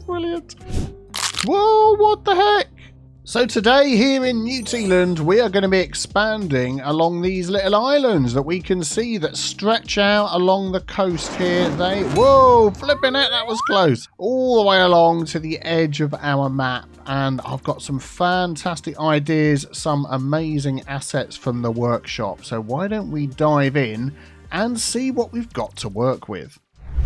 Brilliant. Whoa, what the heck? So today here in New Tealand, we are going to be expanding along these little islands that we can see that stretch out along the coast here. Whoa, flipping it, that was close. All the way along to the edge of our map. And I've got some fantastic ideas, some amazing assets from the workshop. So why don't we dive in and see what we've got to work with.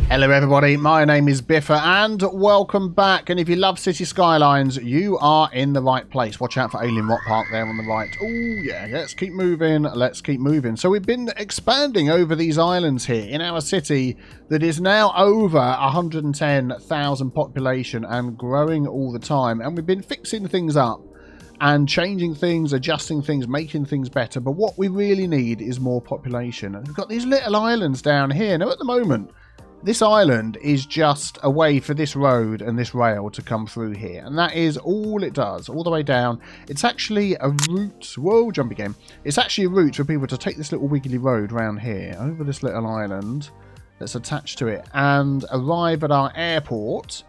Hello everybody, my name is Biffa and welcome back. And if you love City Skylines, you are in the right place. Watch out for Alien Rock Park there on the right. Oh yeah, let's keep moving, let's keep moving. So we've been expanding over these islands here in our city that is now over 110,000 population and growing all the time. And we've been fixing things up and changing things, adjusting things, making things better. But what we really need is more population. And we've got these little islands down here. Now at the moment, this island is just a way for this road and this rail to come through here. And that is all it does, all the way down. It's actually a route. Whoa, jumpy game. It's actually a route for people to take this little wiggly road round here, over this little island that's attached to it, and arrive at our airport,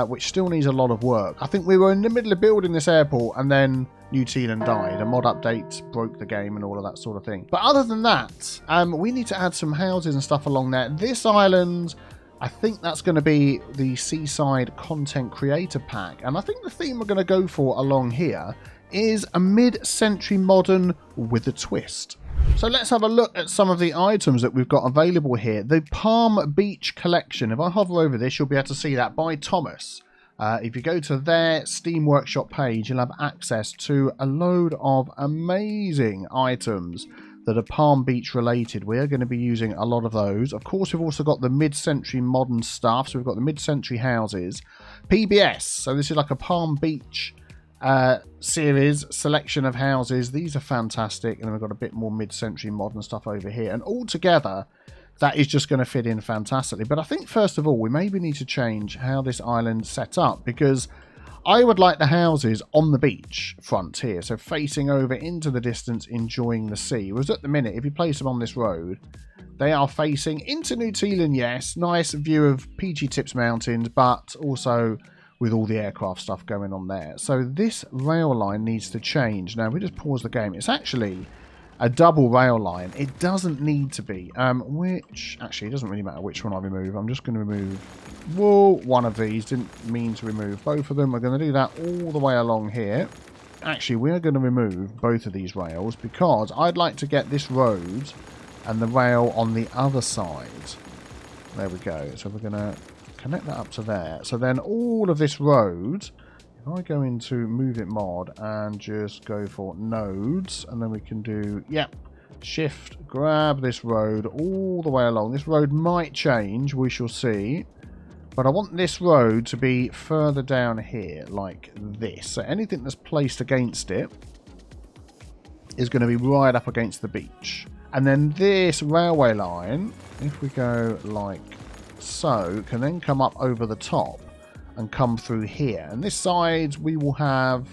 which still needs a lot of work. I think we were in the middle of building this airport and then New Tealand died. A mod update broke the game and all of that sort of thing. But other than that, we need to add some houses and stuff along there. This island, I think that's going to be the Seaside Content Creator Pack. And I think the theme we're going to go for along here is a mid-century modern with a twist. So let's have a look at some of the items that we've got available here. The Palm Beach Collection. If I hover over this, you'll be able to see that by Thomas. If you go to their Steam Workshop page, you'll have access to a load of amazing items that are Palm Beach related. We are going to be using a lot of those. Of course, we've also got the mid-century modern stuff. So we've got the mid-century houses. PBS. So this is like a Palm Beach series selection of houses. These are fantastic. And then we've got a bit more mid-century modern stuff over here. And all together, that is just going to fit in fantastically. But I think, first of all, we maybe need to change how this island's set up, because I would like the houses on the beach front here, so facing over into the distance, enjoying the sea. Whereas at the minute, if you place them on this road, they are facing into New Tealand, yes. Nice view of PG Tips Mountains, but also with all the aircraft stuff going on there. So this rail line needs to change. Now, we just pause the game. It's actually a double rail line. It doesn't need to be. Which, actually, it doesn't really matter which one I remove. I'm just going to remove, whoa, one of these. Didn't mean to remove both of them. We're going to do that all the way along here. Actually, we are going to remove both of these rails because I'd like to get this road and the rail on the other side. There we go. So we're going to connect that up to there. So then all of this road, if I go into Move It mod and just go for nodes, and then we can do, yep, shift, grab this road all the way along. This road might change, we shall see. But I want this road to be further down here, like this. So anything that's placed against it is going to be right up against the beach. And then this railway line, if we go like so, can then come up over the top and come through here. And this side we will have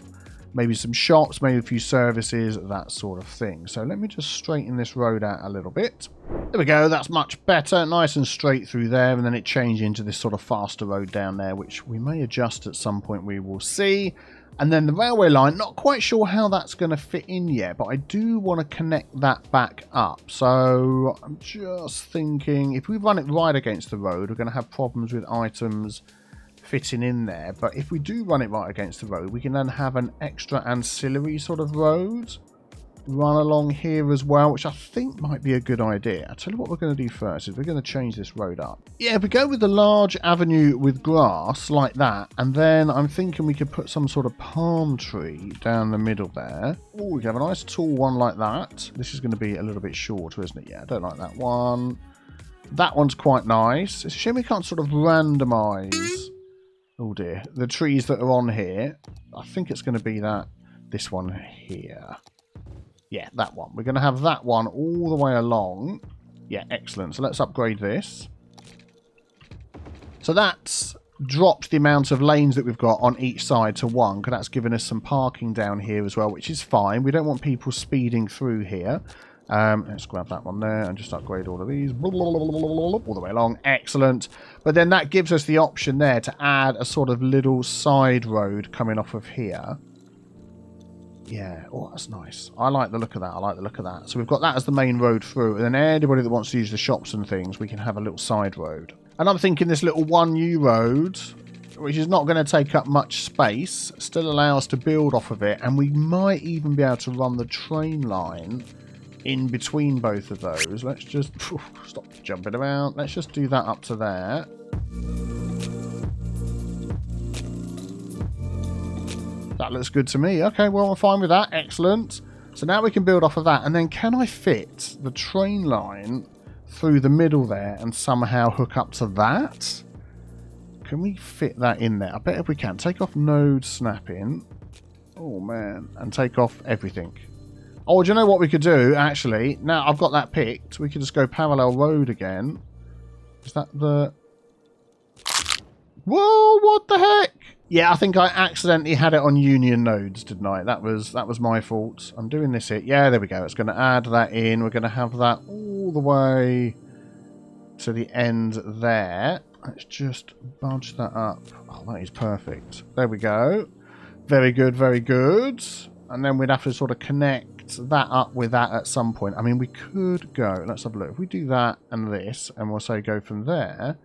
maybe some shops, maybe a few services, that sort of thing. So let me just straighten this road out a little bit. There we go, that's much better, nice and straight through there, and then it changed into this sort of faster road down there, which we may adjust at some point, we will see. And then the railway line, not quite sure how that's going to fit in yet, but I do want to connect that back up. So I'm just thinking, if we run it right against the road, we're going to have problems with items fitting in there. But if we do run it right against the road, we can then have an extra ancillary sort of road run along here as well, which I think might be a good idea. I'll tell you what we're going to do first is we're going to change this road up. Yeah, if we go with the large avenue with grass like that, and then I'm thinking we could put some sort of palm tree down the middle there. Oh, we can have a nice tall one like that. This is going to be a little bit shorter, isn't it? Yeah, I don't like that one. That one's quite nice. It's a shame we can't sort of randomise, oh dear, the trees that are on here. I think it's going to be this one here. Yeah, that one. We're going to have that one all the way along. Yeah, excellent. So let's upgrade this. So that's dropped the amount of lanes that we've got on each side to 1, because that's given us some parking down here as well, which is fine. We don't want people speeding through here. Let's grab that one there and just upgrade all of these all the way along. Excellent. But then that gives us the option there to add a sort of little side road coming off of here. Yeah, oh, that's nice. I like the look of that. I like the look of that. So we've got that as the main road through. And then anybody that wants to use the shops and things, we can have a little side road. And I'm thinking this little 1U road, which is not going to take up much space, still allow us to build off of it. And we might even be able to run the train line in between both of those. Let's just stop jumping around. Let's just do that up to there. That looks good to me. Okay, well, I'm fine with that. Excellent. So now we can build off of that. And then can I fit the train line through the middle there and somehow hook up to that? Can we fit that in there? I bet if we can. Take off node snapping. Oh, man. And take off everything. Oh, do you know what we could do, actually? Now I've got that picked. We could just go parallel road again. Is that the... Whoa, what the heck? Yeah, I think I accidentally had it on union nodes, didn't I? That was my fault. I'm doing this here. Yeah, there we go. It's going to add that in. We're going to have that all the way to the end there. Let's just budge that up. Oh, that is perfect. There we go. Very good, very good. And then we'd have to sort of connect that up with that at some point. I mean, we could go... Let's have a look. If we do that and this, and we'll say go from there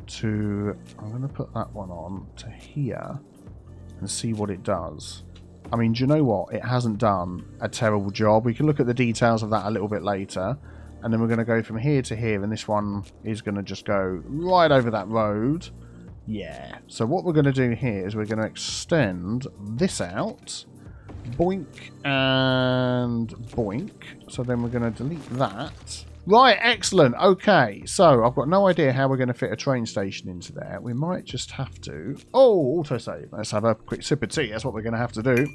to... I'm going to put that one on to here and see what it does. I mean, do you know what? It hasn't done a terrible job. We can look at the details of that a little bit later. And then we're going to go from here to here, and this one is going to just go right over that road. Yeah. So what we're going to do here is we're going to extend this out. Boink and boink. So then we're going to delete that. Right, excellent. Okay, so I've got no idea how we're going to fit a train station into there. We might just have to... Oh, autosave. Let's have a quick sip of tea. That's what we're going to have to do.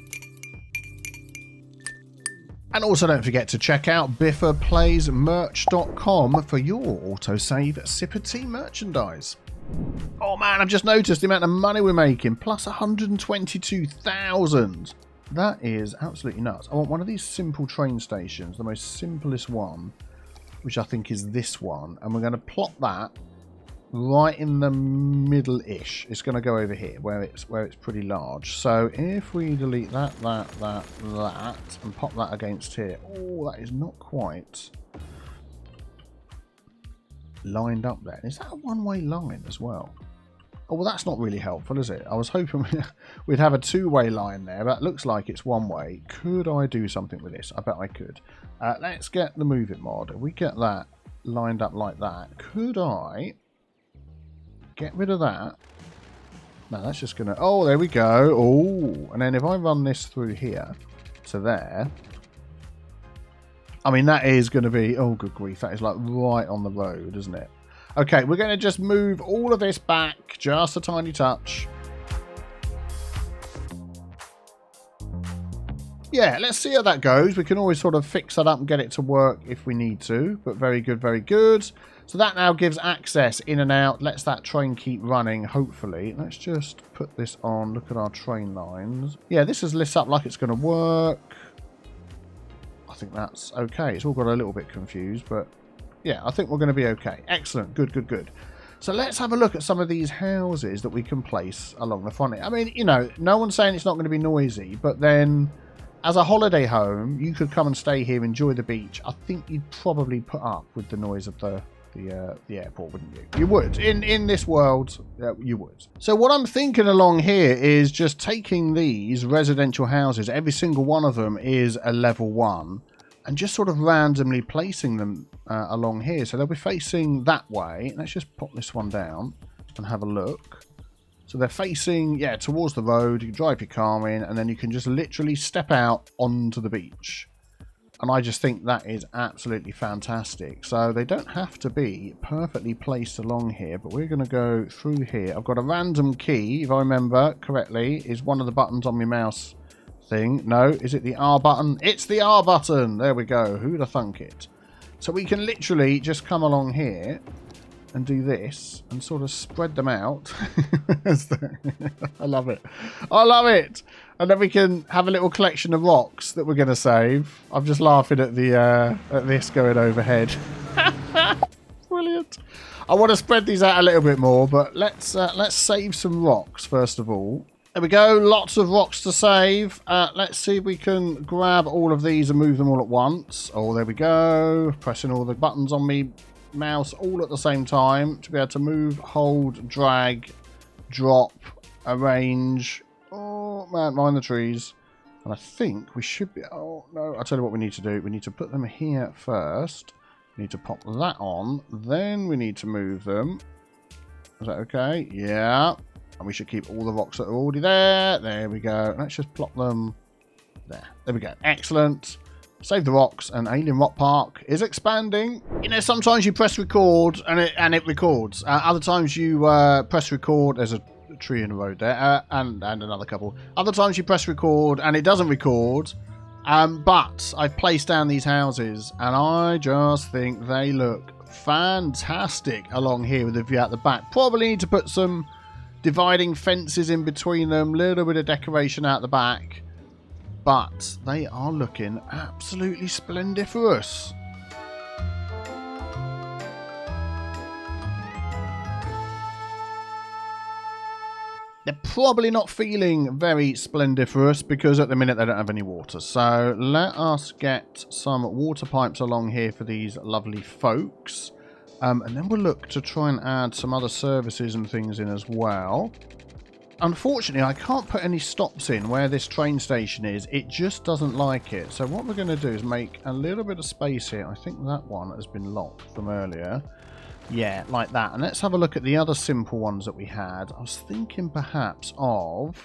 And also don't forget to check out biffaplays.merch.com for your autosave sip of tea merchandise. Oh man, I've just noticed the amount of money we're making. Plus 122,000. That is absolutely nuts. I want one of these simple train stations, the most simplest one, which I think is this one. And we're going to plot that right in the middle-ish. It's going to go over here where it's pretty large. So if we delete that, and pop that against here. Oh, that is not quite lined up there. Is that a one-way line as well? Oh, well, that's not really helpful, is it? I was hoping we'd have a two-way line there, but it looks like it's one-way. Could I do something with this? I bet I could. Let's get the Move It mod. If we get that lined up like that, could I get rid of that? No, that's just going to... Oh, there we go. Oh, and then if I run this through here to there... I mean, that is going to be... Oh, good grief. That is like right on the road, isn't it? Okay, we're going to just move all of this back just a tiny touch. Yeah, let's see how that goes. We can always sort of fix that up and get it to work if we need to. But very good, very good. So that now gives access in and out. Lets that train keep running, hopefully. Let's just put this on. Look at our train lines. Yeah, this is lit up like it's going to work. I think that's okay. It's all got a little bit confused, but... yeah, I think we're going to be okay. Excellent. Good, good, good. So let's have a look at some of these houses that we can place along the front. I mean, you know, no one's saying it's not going to be noisy, but then as a holiday home, you could come and stay here, enjoy the beach. I think you'd probably put up with the noise of the airport, wouldn't you? You would. In this world, you would. So what I'm thinking along here is just taking these residential houses, every single one of them is a level 1, and just sort of randomly placing them along here. So they'll be facing that way. Let's just pop this one down and have a look. So they're facing, yeah, towards the road. You can drive your car in, and then you can just literally step out onto the beach. And I just think that is absolutely fantastic. So they don't have to be perfectly placed along here, but we're going to go through here. I've got a random key, if I remember correctly, is one of the buttons on my mouse thing. No, is it the R button? It's the R button. There we go. Who'd have thunk it? So we can literally just come along here and do this and sort of spread them out. I love it. I love it. And then we can have a little collection of rocks that we're going to save. I'm just laughing at the at this going overhead. Brilliant. I want to spread these out a little bit more, but let's save some rocks first of all. There we go. Lots of rocks to save. Let's see if we can grab all of these and move them all at once. Oh, there we go. Pressing all the buttons on me mouse all at the same time to be able to move, hold, drag, drop, arrange. Oh man, mind the trees. And I think we should be, oh no, I'll tell you what we need to do. We need to put them here first. We need to pop that on, then we need to move them. Is that okay? Yeah. And we should keep all the rocks that are already there. There we go. Let's just plop them there. There we go. Excellent. Save the rocks, and Alien Rock Park is expanding. You know, sometimes you press record and it records. Other times you press record. There's a tree in the road there, and another couple. Other times you press record and it doesn't record. But I've placed down these houses, and I just think they look fantastic along here with the view out the back. Probably need to put some dividing fences in between them, little bit of decoration out the back. But they are looking absolutely splendiferous. They're probably not feeling very splendiferous because at the minute they don't have any water. So let us get some water pipes along here for these lovely folks. And then we'll look to try and add some other services and things in as well. Unfortunately, I can't put any stops in where this train station is. It just doesn't like it. So what we're going to do is make a little bit of space here. I think that one has been locked from earlier. Yeah, like that. And let's have a look at the other simple ones that we had. I was thinking perhaps of...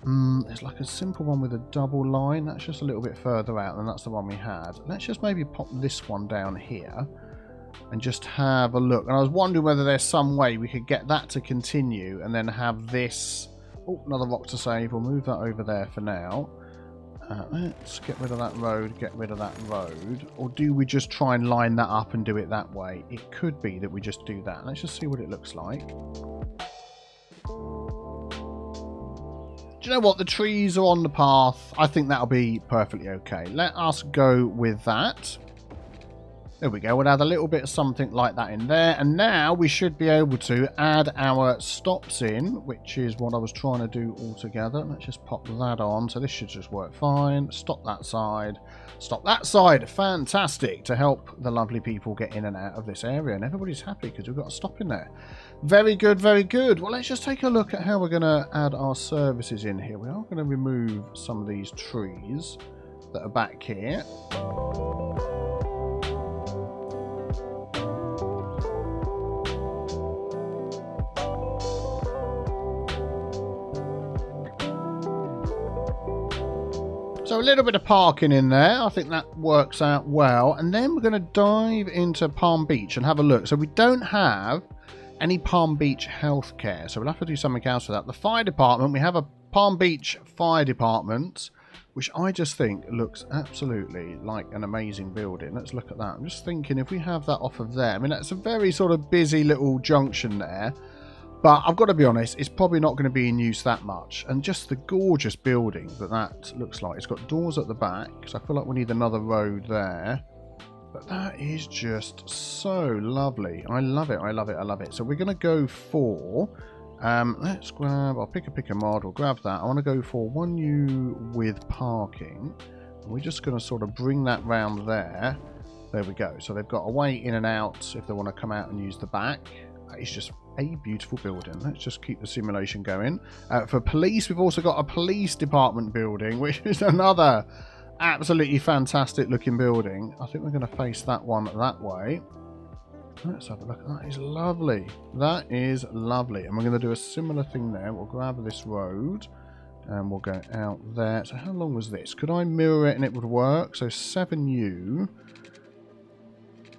there's like a simple one with a double line. That's just a little bit further out than that's the one we had. Let's just maybe pop this one down here and just have a look. And I was wondering whether there's some way we could get that to continue and then have this... Oh, another rock to save. We'll move that over there for now. Let's get rid of that road, get rid of that road. Or do we just try and line that up and do it that way? It could be that we just do that. Let's just see what it looks like. Do you know what? The trees are on the path. I think that'll be perfectly okay. Let us go with that. There we go. We'll add a little bit of something like that in there. And now we should be able to add our stops in, which is what I was trying to do all together. Let's just pop that on. So this should just work fine. Stop that side. Stop that side. Fantastic. To help the lovely people get in and out of this area. And everybody's happy because we've got a stop in there. Very good, very good. Well, let's just take a look at how we're going to add our services in here. We are going to remove some of these trees that are back here. So a little bit of parking in there. I think that works out well. And then we're going to dive into Palm Beach and have a look. So we don't have any Palm Beach healthcare. So we'll have to do something else for that. The fire department, we have a Palm Beach fire department, which I just think looks absolutely like an amazing building. Let's look at that. I'm just thinking if we have that off of there. I mean, that's a very sort of busy little junction there. But I've got to be honest, it's probably not going to be in use that much. And just the gorgeous building that looks like. It's got doors at the back, so I feel like we need another road there. But that is just so lovely. I love it, I love it, I love it. So we're going to go for... let's grab... I'll pick a mod, we'll grab that. I want to go for 1U with parking. And we're just going to sort of bring that round there. There we go. So they've got a way in and out if they want to come out and use the back. It's just a beautiful building. Let's just keep the simulation going. For police, we've also got a police department building, which is another absolutely fantastic looking building. I think we're going to face that one that way. Let's have a look. That is lovely. That is lovely. And we're going to do a similar thing there. We'll grab this road and we'll go out there. So how long was this? Could I mirror it and it would work? So 7U.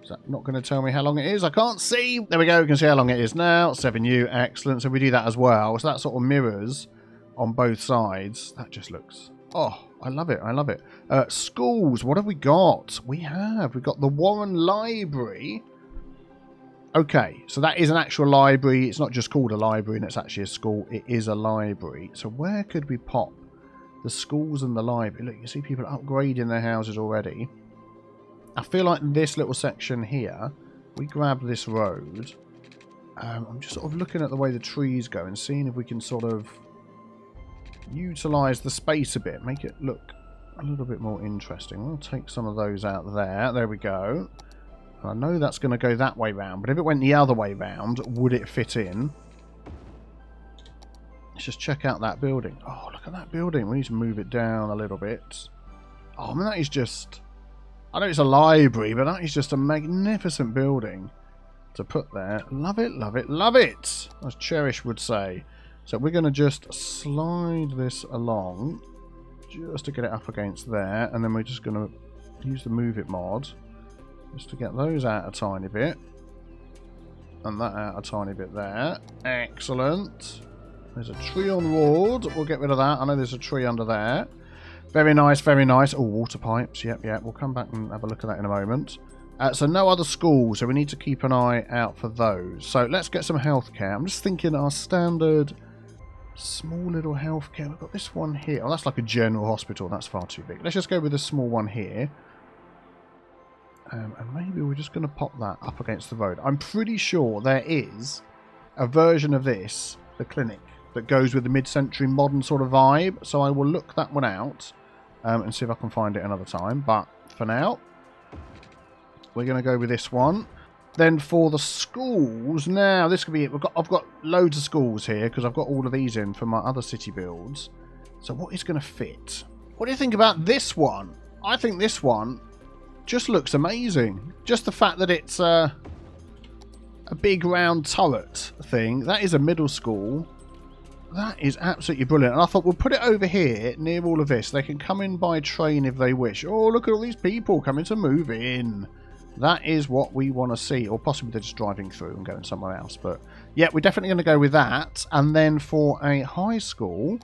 Is that not going to tell me how long it is? I can't see. There we go. We can see how long it is now. 7U. Excellent. So we do that as well. So that sort of mirrors on both sides. That just looks... Oh, I love it. I love it. Schools. What have we got? We've got the Warren Library. Okay, so that is an actual library. It's not just called a library and it's actually a school. It is a library. So where could we pop the schools and the library? Look, you see people upgrading their houses already. I feel like this little section here, we grab this road. I'm just sort of looking at the way the trees go and seeing if we can sort of utilise the space a bit. Make it look a little bit more interesting. We'll take some of those out there. There we go. I know that's going to go that way round, but if it went the other way round, would it fit in? Let's just check out that building. Oh, look at that building. We need to move it down a little bit. Oh, I mean, that is just... I know it's a library, but that is just a magnificent building to put there. Love it, love it, love it, as Cherish would say. So we're going to just slide this along just to get it up against there, and then we're just going to use the Move It mod just to get those out a tiny bit, and that out a tiny bit there. Excellent. There's a tree on the wall. We'll get rid of that. I know there's a tree under there. Very nice, very nice. Oh, water pipes. Yep, yep. We'll come back and have a look at that in a moment. So no other schools, so we need to keep an eye out for those. So let's get some healthcare. I'm just thinking our standard small little healthcare. We've got this one here. Oh, that's like a general hospital. That's far too big. Let's just go with a small one here. And maybe we're just going to pop that up against the road. I'm pretty sure there is a version of this, the clinic, that goes with the mid-century modern sort of vibe. So I will look that one out and see if I can find it another time. But for now, we're going to go with this one. Then for the schools, now this could be it. I've got loads of schools here because I've got all of these in for my other city builds. So what is going to fit? What do you think about this one? I think this one just looks amazing. Just the fact that it's a big round turret thing. That is a middle school. That is absolutely brilliant. And I thought we'll put it over here near all of this. They can come in by train if they wish. Oh, look at all these people coming to move in. That is what we want to see. Or possibly they're just driving through and going somewhere else. But yeah, we're definitely going to go with that. And then for a high school,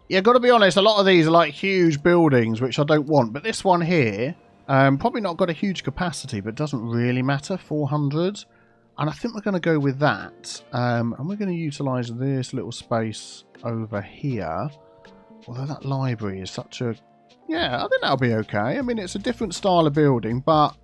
yeah, got to be honest, a lot of these are like huge buildings, which I don't want. But this one here, probably not got a huge capacity, but doesn't really matter. 400. And I think we're going to go with that. And we're going to utilise this little space over here. Although that library is such a... Yeah, I think that'll be okay. I mean, it's a different style of building, but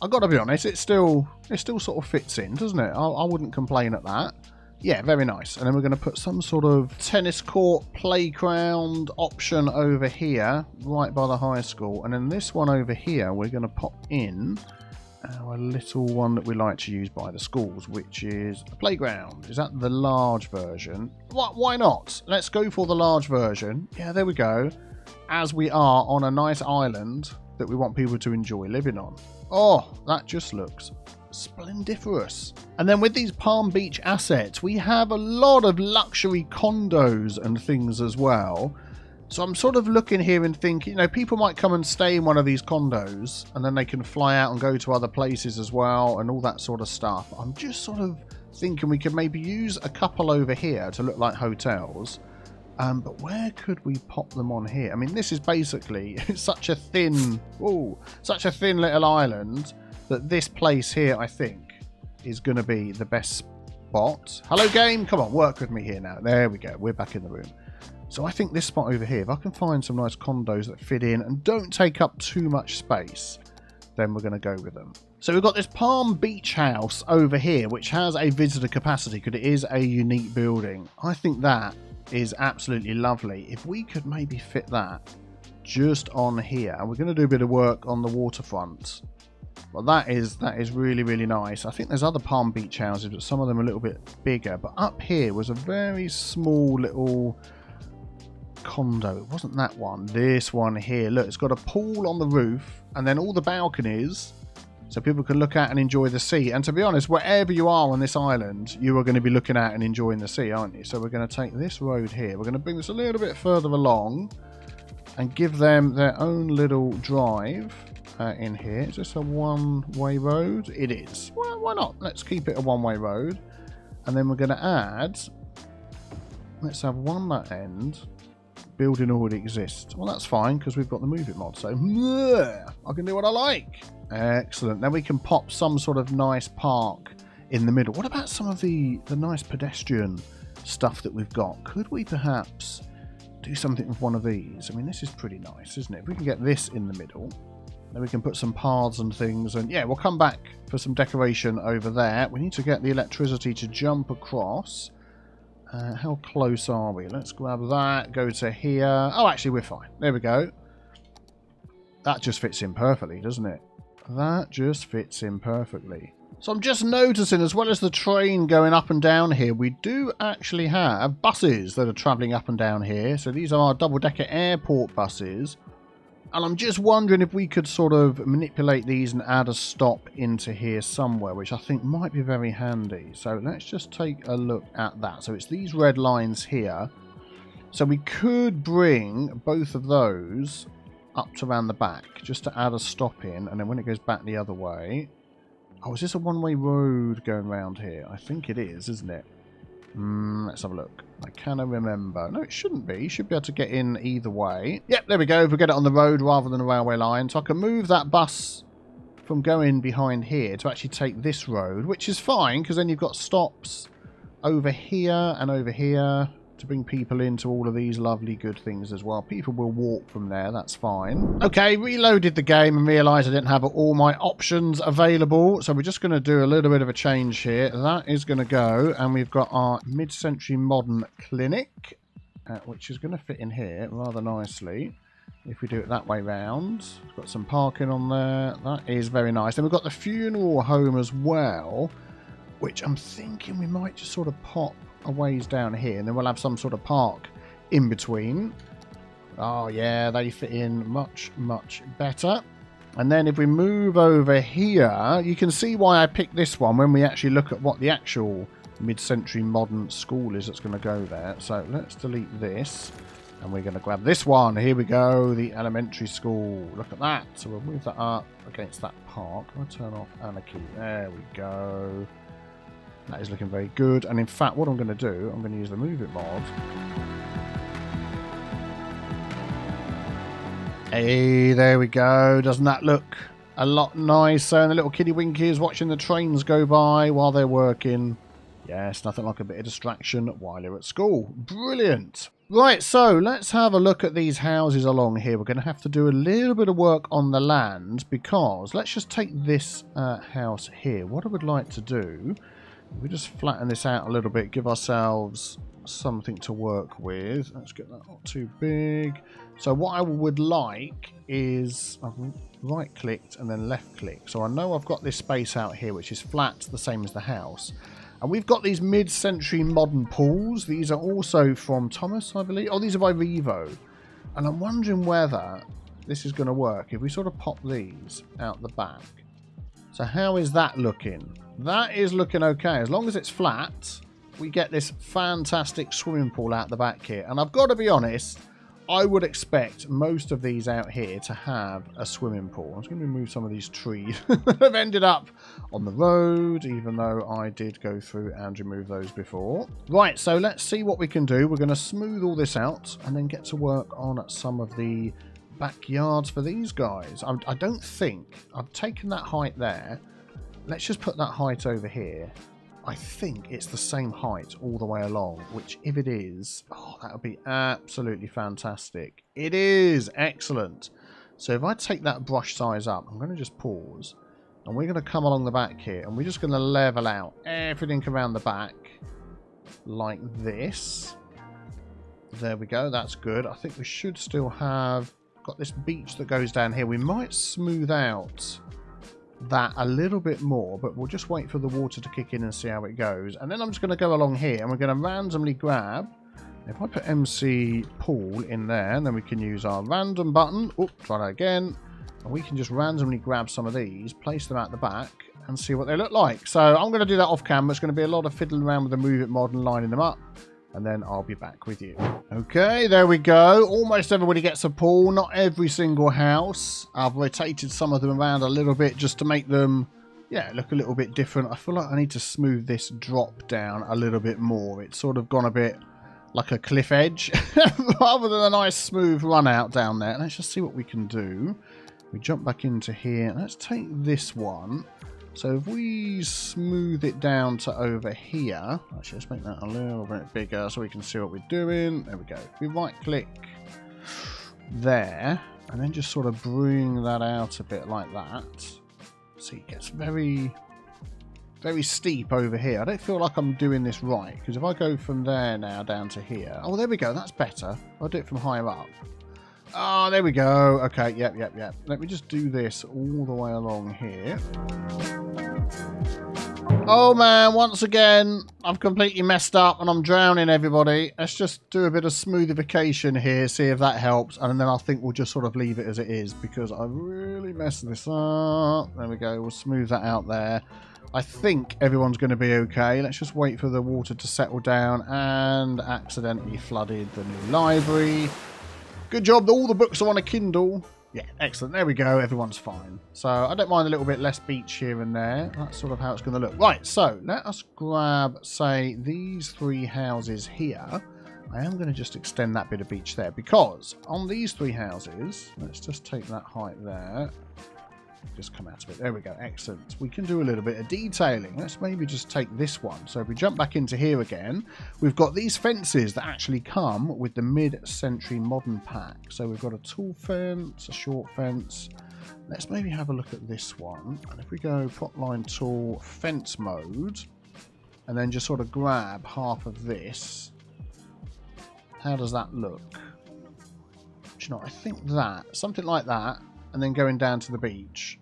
I've got to be honest, it still sort of fits in, doesn't it? I wouldn't complain at that. Yeah, very nice. And then we're going to put some sort of tennis court, playground option over here, right by the high school. And then this one over here, we're going to pop in our little one that we like to use by the schools, which is a playground. Is that the large version? Why not? Let's go for the large version. Yeah, there we go. As we are on a nice island that we want people to enjoy living on. Oh, that just looks splendiferous. And then with these Palm Beach assets, we have a lot of luxury condos and things as well. So I'm sort of looking here and thinking, you know, people might come and stay in one of these condos and then they can fly out and go to other places as well and all that sort of stuff. I'm just sort of thinking we could maybe use a couple over here to look like hotels. But where could we pop them on here? I mean, this is basically such a thin little island that this place here, I think, is going to be the best spot. Hello, game. Come on, work with me here now. There we go. We're back in the room. So I think this spot over here, if I can find some nice condos that fit in and don't take up too much space, then we're going to go with them. So we've got this Palm Beach house over here, which has a visitor capacity because it is a unique building. I think that is absolutely lovely. If we could maybe fit that just on here, and we're going to do a bit of work on the waterfront. Well, that is really, really nice. I think there's other Palm Beach houses, but some of them are a little bit bigger. But up here was a very small little condo. It wasn't that one. This one here. Look, it's got a pool on the roof and then all the balconies so people can look out and enjoy the sea. And to be honest, wherever you are on this island, you are going to be looking out and enjoying the sea, aren't you? So we're going to take this road here. We're going to bring this a little bit further along and give them their own little drive in here. Is this a one-way road? It is. Well, why not? Let's keep it a one-way road. And then we're going to add... Let's have one that end. Building already exists. Well, that's fine because we've got the Move It mod. So I can do what I like. Excellent. Then we can pop some sort of nice park in the middle. What about some of the nice pedestrian stuff that we've got? Could we perhaps do something with one of these? I mean, this is pretty nice, isn't it? If we can get this in the middle, then we can put some paths and things. And yeah, we'll come back for some decoration over there. We need to get the electricity to jump across. How close are we? Let's grab that, go to here. Oh, actually, we're fine. There we go. That just fits in perfectly, doesn't it? That just fits in perfectly. So I'm just noticing, as well as the train going up and down here, we do actually have buses that are travelling up and down here. So these are our double-decker airport buses. And I'm just wondering if we could sort of manipulate these and add a stop into here somewhere, which I think might be very handy. So let's just take a look at that. So it's these red lines here. So we could bring both of those up to around the back just to add a stop in. And then when it goes back the other way... Oh, is this a one-way road going around here? I think it is, isn't it? Let's have a look. I cannot remember. No, it shouldn't be. You should be able to get in either way. Yep, there we go. If we get it on the road rather than a railway line. So I can move that bus from going behind here to actually take this road, which is fine because then you've got stops over here and over here to bring people into all of these lovely good things as well. People will walk from there. That's fine. Okay, reloaded the game and realised I didn't have all my options available. So we're just going to do a little bit of a change here. That is going to go, and we've got our mid-century modern clinic, which is going to fit in here rather nicely. If we do it that way round. We've got some parking on there. That is very nice. Then we've got the funeral home as well, which I'm thinking we might just sort of pop a ways down here, and then we'll have some sort of park in between. Oh yeah, they fit in much better. And then if we move over here, you can see why I picked this one when we actually look at what the actual mid-century modern school is that's going to go there. So let's delete this, and we're going to grab this one. Here we go, the elementary school. Look at that. So we'll move that up against that park. I'll turn off anarchy. There we go. That is looking very good. And in fact, what I'm going to do, I'm going to use the Move It mod. Hey, there we go. Doesn't that look a lot nicer? And the little kiddie winkies watching the trains go by while they're working. Yes, nothing like a bit of distraction while you're at school. Brilliant. Right, so let's have a look at these houses along here. We're going to have to do a little bit of work on the land because let's just take this house here. What I would like to do... we just flatten this out a little bit, give ourselves something to work with. Let's get that not too big. So what I would like is, I've right-clicked and then left-clicked. So I know I've got this space out here, which is flat, the same as the house. And we've got these mid-century modern pools. These are also from Thomas, I believe. Oh, these are by Revo. And I'm wondering whether this is going to work. If we sort of pop these out the back. So how is that looking? That is looking okay. As long as it's flat, we get this fantastic swimming pool out the back here. And I've got to be honest, I would expect most of these out here to have a swimming pool. I'm just going to remove some of these trees that have ended up on the road, even though I did go through and remove those before. Right, so let's see what we can do. We're going to smooth all this out and then get to work on some of the backyards for these guys. I don't think I've taken that height there. Let's just put that height over here. I think it's the same height all the way along, which if it is, oh, that would be absolutely fantastic. It is excellent. So if I take that brush size up, I'm going to just pause and we're going to come along the back here and we're just going to level out everything around the back like this. There we go. That's good. I think we should still have got this beach that goes down here. We might smooth out that a little bit more, but we'll just wait for the water to kick in and see how it goes. And then I'm just going to go along here and we're going to randomly grab, if I put MC pool in there, and then we can use our random button. Oh, try that again. And we can just randomly grab some of these, place them at the back and see what they look like. So I'm going to do that off camera. It's going to be a lot of fiddling around with the Move It mod and lining them up. And then I'll be back with you. Okay, there we go. Almost everybody gets a pool. Not every single house. I've rotated some of them around a little bit just to make them, yeah, look a little bit different. I feel like I need to smooth this drop down a little bit more. It's sort of gone a bit like a cliff edge rather than a nice smooth run out down there. Let's just see what we can do. We jump back into here. Let's take this one. So if we smooth it down to over here, actually let's make that a little bit bigger so we can see what we're doing. There we go. If we right click there and then just sort of bring that out a bit like that. See, it gets very steep over here. I don't feel like I'm doing this right, because if I go from there now down to here, oh, there we go, that's better. I'll do it from higher up. Oh, there we go. Okay, yep. Let me just do this all the way along here. Oh man, once again, I've completely messed up and I'm drowning everybody. Let's just do a bit of smoothification here, see if that helps, and then I think we'll just sort of leave it as it is, because I really messed this up. There we go, we'll smooth that out there. I think everyone's going to be okay. Let's just wait for the water to settle down, and accidentally flooded the new library. Good job, all the books are on a Kindle. Yeah, excellent. There we go. Everyone's fine. So I don't mind a little bit less beach here and there. That's sort of how it's going to look. Right, so let us grab, say, these 3 houses here. I am going to just extend that bit of beach there, because on these 3 houses, let's just take that height there. Just come out of it. There we go. Excellent. We can do a little bit of detailing. Let's maybe just take this one. So if we jump back into here again, we've got these fences that actually come with the mid-century modern pack. So we've got a tall fence, a short fence. Let's maybe have a look at this one. And if we go prop line tool fence mode, and then just sort of grab half of this, how does that look? Do you know, I think that, something like that, and then going down to the beach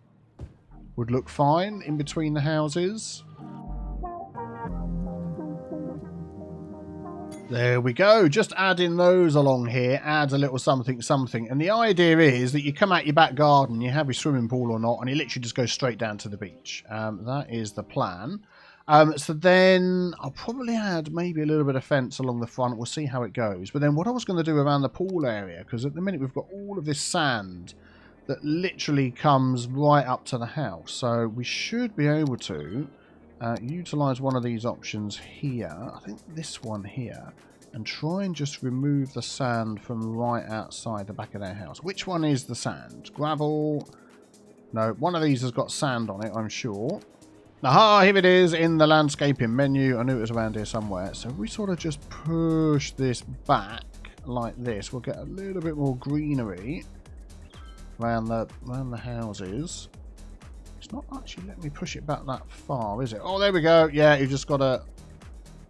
would look fine in between the houses. There we go. Just adding those along here adds a little something. And the idea is that you come out your back garden, you have your swimming pool or not, and you literally just go straight down to the beach. That is the plan. So then I'll probably add maybe a little bit of fence along the front. We'll see how it goes. But then what I was going to do around the pool area, because at the minute we've got all of this sand that literally comes right up to the house. So we should be able to utilise one of these options here. I think this one here. And try and just remove the sand from right outside the back of their house. Which one is the sand? Gravel? No, one of these has got sand on it, I'm sure. Aha, here it is in the landscaping menu. I knew it was around here somewhere. So if we sort of just push this back like this, we'll get a little bit more greenery around the houses. It's not actually letting me push it back that far, is it? Oh, there we go. Yeah, you've just got to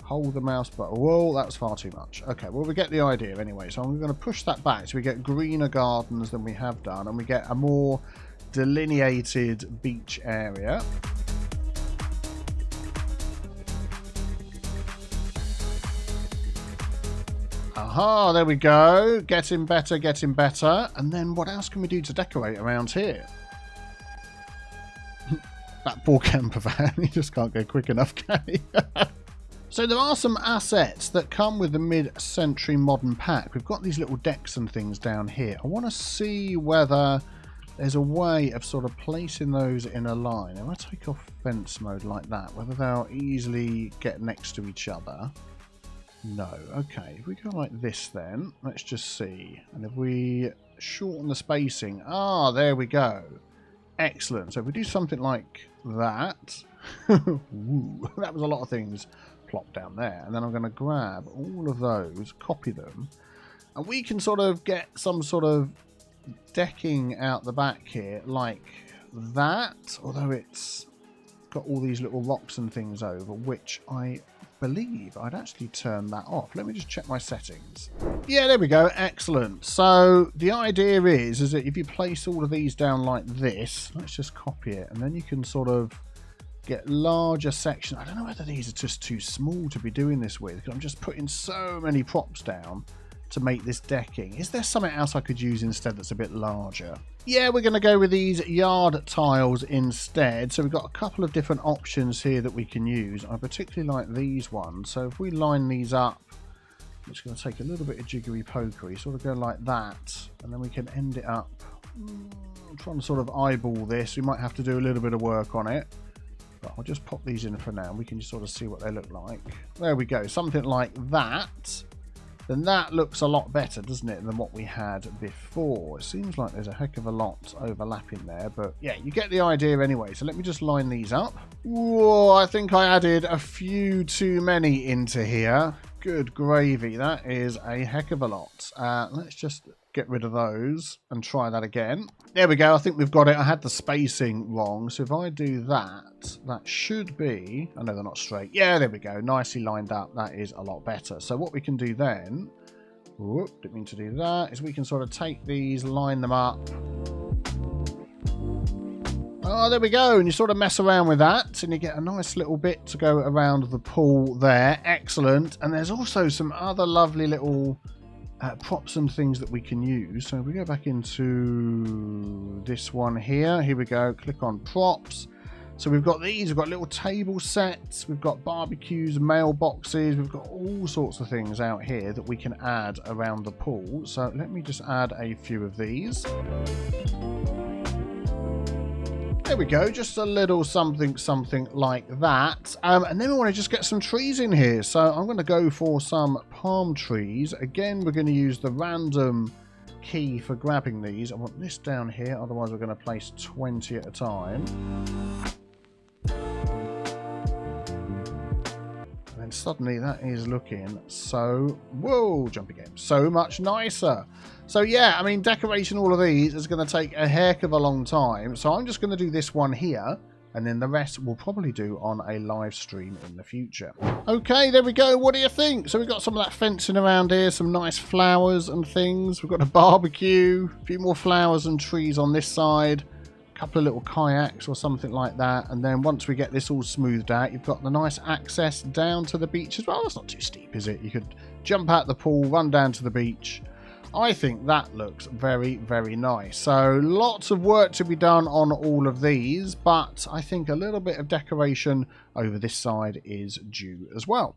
hold the mouse button. Whoa, that's far too much. Okay, well, we get the idea anyway. So I'm going to push that back so we get greener gardens than we have done, and we get a more delineated beach area. Aha, there we go. Getting better, getting better. And then what else can we do to decorate around here? That poor camper van, he just can't go quick enough, can he? So there are some assets that come with the mid-century modern pack. We've got these little decks and things down here. I want to see whether there's a way of sort of placing those in a line. If I take off fence mode like that, whether they'll easily get next to each other. No. Okay, if we go like this then, let's just see. And if we shorten the spacing, there we go. Excellent. So if we do something like that, ooh, that was a lot of things plopped down there. And then I'm going to grab all of those, copy them, and we can sort of get some sort of decking out the back here like that, although it's got all these little rocks and things over, which I believe I'd actually turn that off. Let me just check my settings. Yeah, there we go. Excellent. So the idea is that if you place all of these down like this, let's just copy it, and then you can sort of get larger sections. I don't know whether these are just too small to be doing this with, because I'm just putting so many props down to make this decking. Is there something else I could use instead that's a bit larger? Yeah, we're going to go with these yard tiles instead. So we've got a couple of different options here that we can use. I particularly like these ones. So if we line these up, I'm just going to take a little bit of jiggery pokery, sort of go like that, and then we can end it up. I'm trying to sort of eyeball this. We might have to do a little bit of work on it, but I'll just pop these in for now. We can just sort of see what they look like. There we go, something like that. then that looks a lot better, doesn't it, than what we had before. It seems like there's a heck of a lot overlapping there, but yeah, you get the idea anyway. So let me just line these up. Whoa, I think I added a few too many into here. Good gravy, that is a heck of a lot. Let's just get rid of those and try that again. There we go, I think we've got it. I had the spacing wrong, so if I do that, that should be... I know they're not straight. Yeah, there we go, nicely lined up. That is a lot better. So what we can do then, whoop, didn't mean to do that, is we can sort of take these, line them up. Oh, there we go, and you sort of mess around with that, and you get a nice little bit to go around the pool there. Excellent. And there's also some other lovely little... props and things that we can use. So if we go back into this one here, here we go, click on props. So we've got these, we've got little table sets, we've got barbecues, mailboxes, we've got all sorts of things out here that we can add around the pool. So let me just add a few of these. There we go, just a little something like that. And then we want to just get some trees in here. So I'm going to go for some palm trees. Again, we're going to use the random key for grabbing these. I want this down here, otherwise we're going to place 20 at a time. And then suddenly that is looking so, whoa, jump again, so much nicer. So yeah, I mean, decorating all of these is going to take a heck of a long time. So I'm just going to do this one here, and then the rest we'll probably do on a live stream in the future. Okay, there we go. What do you think? So we've got some of that fencing around here, some nice flowers and things. We've got a barbecue, a few more flowers and trees on this side, a couple of little kayaks or something like that. And then once we get this all smoothed out, you've got the nice access down to the beach as well. That's not too steep, is it? You could jump out the pool, run down to the beach. I think that looks very, very nice. So lots of work to be done on all of these, but I think a little bit of decoration over this side is due as well.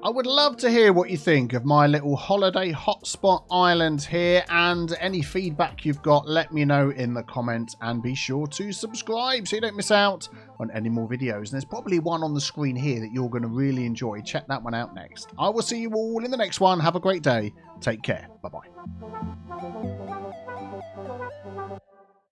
I would love to hear what you think of my little holiday hotspot island here, and any feedback you've got, let me know in the comments, and be sure to subscribe so you don't miss out on any more videos. And there's probably one on the screen here that you're going to really enjoy. Check that one out next. I will see you all in the next one. Have a great day. Take care. Bye-bye.